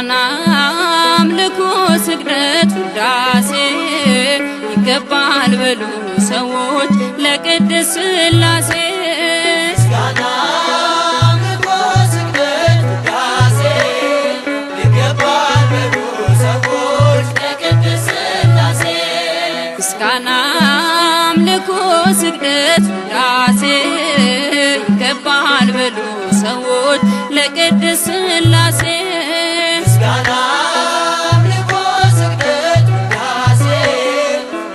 ምስጋና አምልኮ ስግደት ውዳሴ ይገባል በሉ ሰዎች ለቅድስት ሥላሴ ምስጋና አምልኮ ስግደት ውዳሴ ይገባል በሉ ሰዎች ለቅድስት ሥላሴ ምስጋና አምልኮ ስግደት ውዳሴ ይገባል በሉ ሰዎች ለቅድስት ሥላሴ ምስጋና አምልኮ ስግደት ውዳሴ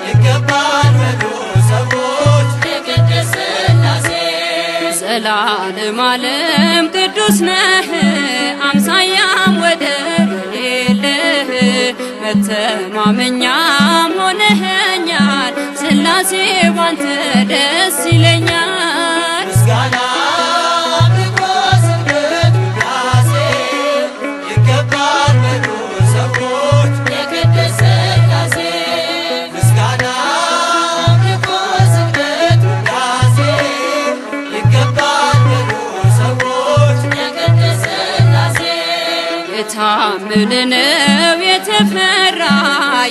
ይገባል በሉ ሰዎች ለቅድስት ሥላሴ ዘላለም ዓለም ቅዱስ ነህ አምሳያም ወደር የሌለህ መተማመኛም ሆነኸኛል ሥላሴ ባንተ ደስ ይለኛል ምስጋና አምልኮ ስግደት ውዳሴ ይገባል በሉ ሰዎች ለቅድስት ሥላሴ ምስጋና አምልኮ ስግደት ውዳሴ ይገባል በሉ ሰዎች ለቅድስት ሥላሴ የታመነ ነው የተፈራ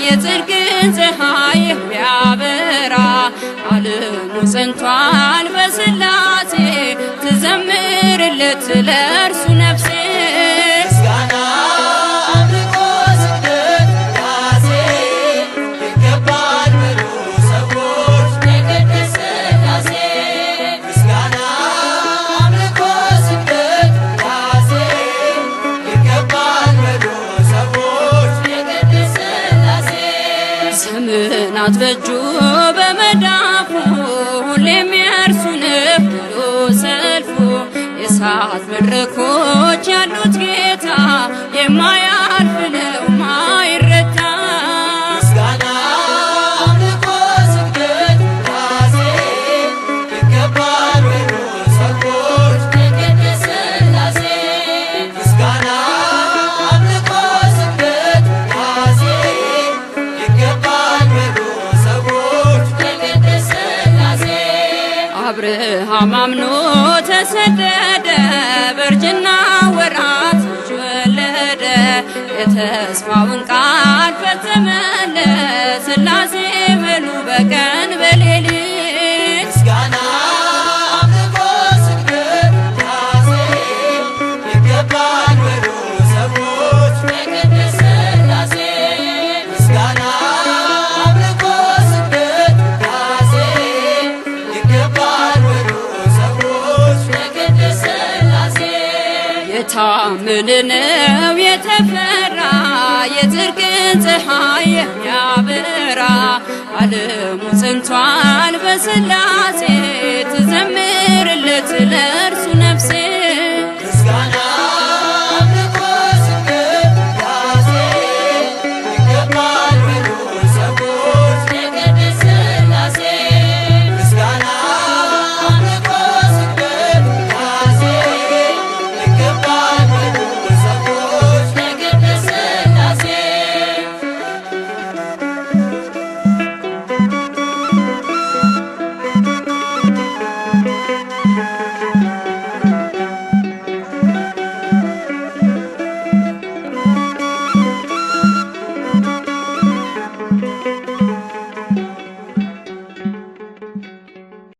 የጽድቅን ፀሐይ የሚያበራ ዓለሙ ጸንቷል በሥላሴ ትዘምርለት ለእርሱ ነፍሴ ምስጋና አምልኮ ስግደት ውዳሴ ይገባል በሉ ሰዎች ለቅድስት ሥላሴ ምስጋና አምልኮ ስግደት ውዳሴ ይገባል በሉ ሰዎች ለቅድስት ሥላሴ ዘመናት በእጁ በመዳፉ ሁሌም የእርሱ ነው ብሎ ሰልፉ የእሳት መድረኮች ያሉት ጌታ የማያልፍ ነው ማይረታ ምስጋና አምልኮ ስግደት ውዳሴ ይገባል በሉ ሰዎች ለቅድስት ሥላሴ ምስጋና አምልኮ ስግደት ውዳሴ ይገባል በሉ ሰዎች ለቅድስት ሥላሴ አብርሃም አምኖ ተሰደደ በእርጅና ወራት ልጅ ወለደ የተስፋውን ቃል ፈጸመለት ሥላሴ በሉ በቀን በሌሊት ምስጋና አምልኮ ስግደት ውዳሴ ይገባል በሉ ሰዎች ለቅድስት ሥላሴ ምስጋና አምልኮ ስግደት ውዳሴ ይገባል በሉ ሰዎች ለቅድስት ሥላሴ የታመነ ነው የተፈራ የጽድቅን ፀሐይ የሚያበራ ዓለሙ ጸንቷል በሥላሴ ትዘምርለት ለእርሱ ነፍሴ